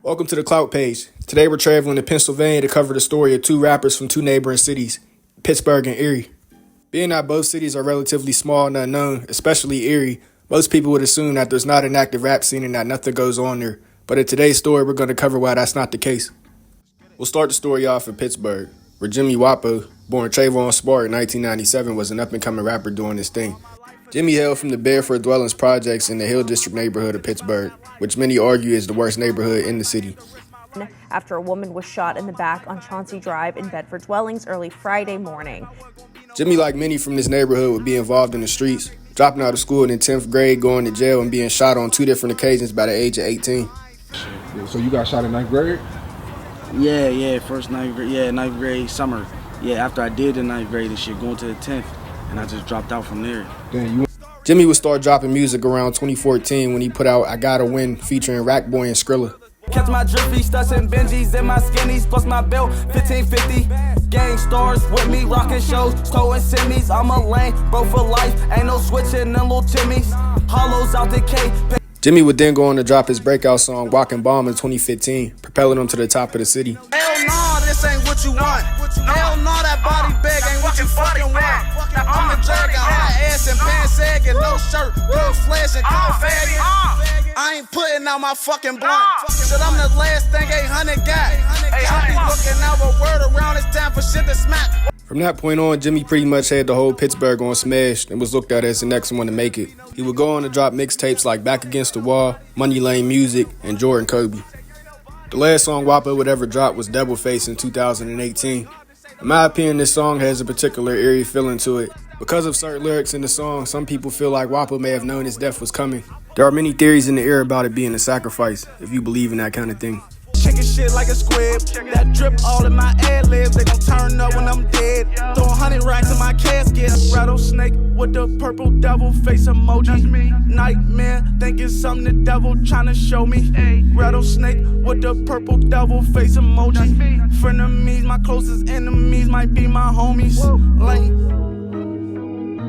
Welcome to the Clout Page. Today we're traveling to Pennsylvania to cover the story of two rappers from two neighboring cities, Pittsburgh and Erie. Being that both cities are relatively small and unknown, especially Erie, most people would assume that there's not an active rap scene and that nothing goes on there. But in today's story, we're going to cover why that's not the case. We'll start the story off in Pittsburgh, where Jimmy Wopo, born Trayvon Smart in 1997, was an up-and-coming rapper doing his thing. Jimmy hailed from the Bedford Dwellings projects in the Hill District neighborhood of Pittsburgh, which many argue is the worst neighborhood in the city. After a woman was shot in the back on Chauncey Drive in Bedford Dwellings early Friday morning. Jimmy, like many from this neighborhood, would be involved in the streets, dropping out of school in the 10th grade, going to jail, and being shot on two different occasions by the age of 18. So you got shot in 9th grade? Yeah, first 9th grade, 9th grade summer. Yeah, after I did the 9th grade and shit, going to the 10th, and I just dropped out from there. Jimmy would start dropping music around 2014 when he put out I Gotta Win featuring Rack Boy and Skrilla. Catch my drippy, studs and Benjis and my skinnies, plus my belt, 1550. Gang stars with me, rocking shows, towing semis. I'm a lane, bro for life, ain't no switching them little Timmies. Hollows out the K. Jimmy would then go on to drop his breakout song Walking Bomb in 2015, propelling him to the top of the city. Hell no, this ain't what you want. Hell no, that body bag ain't what you fucking want. I'm a drag, got high ass and pants sagging, no shirt, real flash and cold faggot. I ain't putting out my fucking blunt. Shit, I'm the last thing 800 got. I be looking out a word around, it's time for shit to smack. From that point on, Jimmy pretty much had the whole Pittsburgh on smash and was looked at as the next one to make it. He would go on to drop mixtapes like Back Against the Wall, Money Lane Music, and Jordan Kobe. The last song Wopo would ever drop was Devil Face in 2018. In my opinion, this song has a particular eerie feeling to it. Because of certain lyrics in the song, some people feel like Wopo may have known his death was coming. There are many theories in the air about it being a sacrifice, if you believe in that kind of thing. Checking shit like a squib. That drip all in my ad libs. They gon' turn up when I'm dead. Throw 100 racks in my casket. Rattlesnake with the purple devil face emoji. Nightmare, think it's something the devil tryna show me. Rattlesnake with the purple devil face emoji. Frenemies, my closest enemies might be my homies.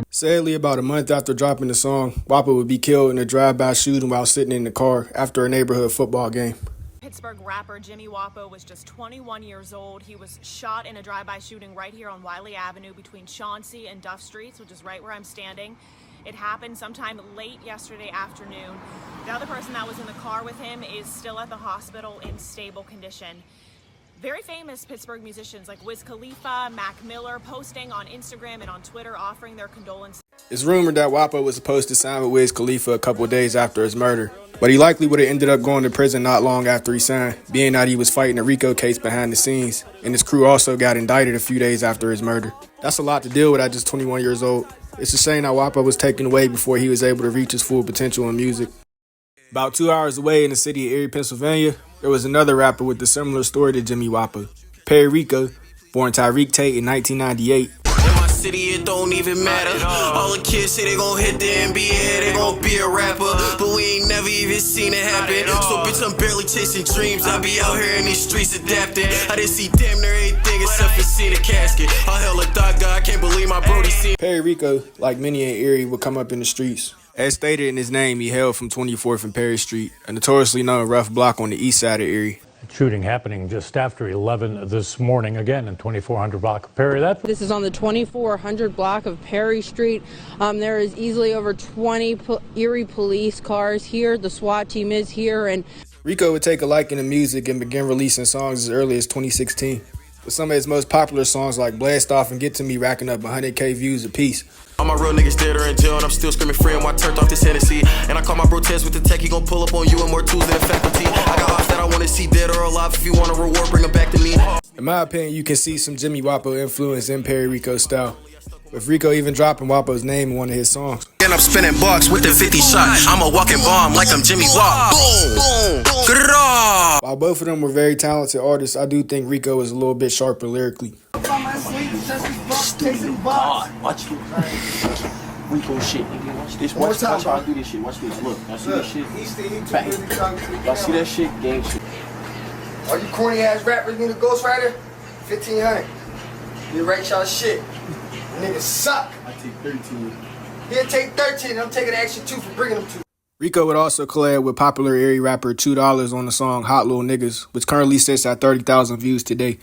Sadly, about a month after dropping the song, Wopo would be killed in a drive-by shooting while sitting in the car after a neighborhood football game. Pittsburgh rapper Jimmy Wopo was just 21 years old. He was shot in a drive-by shooting right here on Wiley Avenue between Chauncey and Duff Streets, which is right where I'm standing. It happened sometime late yesterday afternoon. The other person that was in the car with him is still at the hospital in stable condition. Very famous Pittsburgh musicians like Wiz Khalifa, Mac Miller posting on Instagram and on Twitter offering their condolences. It's rumored that Wopo was supposed to sign with Wiz Khalifa a couple of days after his murder, but he likely would have ended up going to prison not long after he signed, being that he was fighting a Riqo case behind the scenes, and his crew also got indicted a few days after his murder. That's a lot to deal with at just 21 years old. It's a shame that Wopo was taken away before he was able to reach his full potential in music. About 2 hours away in the city of Erie, Pennsylvania, there was another rapper with a similar story to Jimmy Wopo. Riqo, born Tyreek Tate in 1998. In my city, it don't even matter. All the kids say they gon' hit the NBA, they gon' be a rapper, but we ain't never even seen it happen. So bitch, I'm barely chasing dreams. I be out here in these streets adapting. I didn't see damn near everything except for seeing a casket. I hell a thought guy, I can't believe my brody seen. Riqo, like many in Erie, would come up in the streets. As stated in his name, he hailed from 24th and Perry Street, a notoriously known rough block on the east side of Erie. Shooting happening just after 11 this morning, again in 2400 block of Perry. This is on the 2400 block of Perry Street. There is easily over 20 Erie police cars here. The SWAT team is here. And Riqo would take a liking to music and begin releasing songs as early as 2016. With some of his most popular songs like Blast Off and Get To Me racking up 100K views apiece. All my real niggas dead or in jail, and I'm still screaming free on my turned off this Hennessy. And I call my bro Tez with the tech, he gon' pull up on you and more tools than faculty. I got ops that I wanna see dead or alive. If you want a reward, bring them back to me. In my opinion, you can see some Jimmy Wopo influence in Riqo's style, with Riqo even dropping Wopo's name in one of his songs. And I'm spinning bucks with the 50 shot. I'm a walking bomb like I'm Jimmy Wop. Boom, boom, grrrah. While both of them were very talented artists, I do think Riqo was a little bit sharper lyrically. God, watch it. Riqo shit, nigga. Watch this. Watch how I do this shit. Watch this. Look. Y'all see this shit? Bang. Y'all see that shit? Gang shit. All you corny ass rappers need a ghostwriter? 1500. You write y'all shit. Niggas suck. I take 13. He'll take 13. I'm taking an extra 2 for bringing them to. Riqo would also collab with popular Erie rapper $2 on the song Hot Little Niggas, which currently sits at 30,000 views today.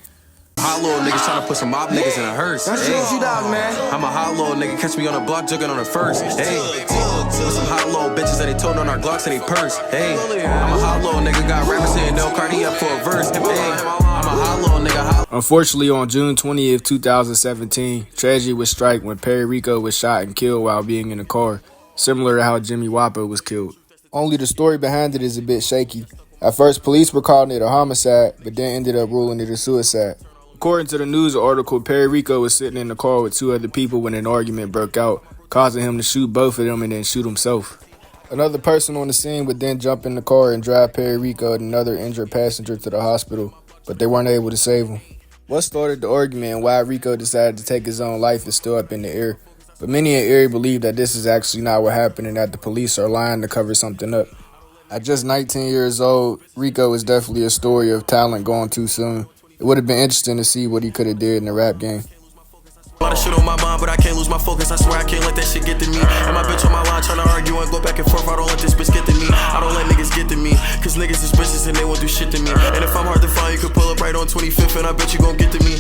Hot little niggas tryna put some mob niggas in a hearse. That's Hey. $2, man. I'm a hot little nigga, catch me on the block, jugging on the first. Hey, with some hot little bitches that they told on our Glocks and they purse. Hey, I'm a hot little nigga, got rappers saying no Cardi up for a verse. Hey, I'm a hot little nigga. Unfortunately, on June 20th, 2017, tragedy would strike when Perry Riqo was shot and killed while being in a car, similar to how Jimmy Wopo was killed. Only the story behind it is a bit shaky. At first, police were calling it a homicide, but then ended up ruling it a suicide. According to the news article, Perry Riqo was sitting in the car with two other people when an argument broke out, causing him to shoot both of them and then shoot himself. Another person on the scene would then jump in the car and drive Perry Riqo and another injured passenger to the hospital, but they weren't able to save him. What started the argument and why Riqo decided to take his own life is still up in the air, but many in Erie believe that this is actually not what happened and that the police are lying to cover something up. At just 19 years old, Riqo is definitely a story of talent gone too soon. It would have been interesting to see what he could have did in the rap game. A lot of shit on my mind, but I can't lose my focus. I swear I can't let that shit get to me. And my bitch on my line trying to argue and go back and forth. I don't let this bitch get to me. I don't let niggas get to me, cause niggas is bitches and they won't do shit to me. And if I'm hard to find, you could pull up right on 25th and I bet you gon' get to me.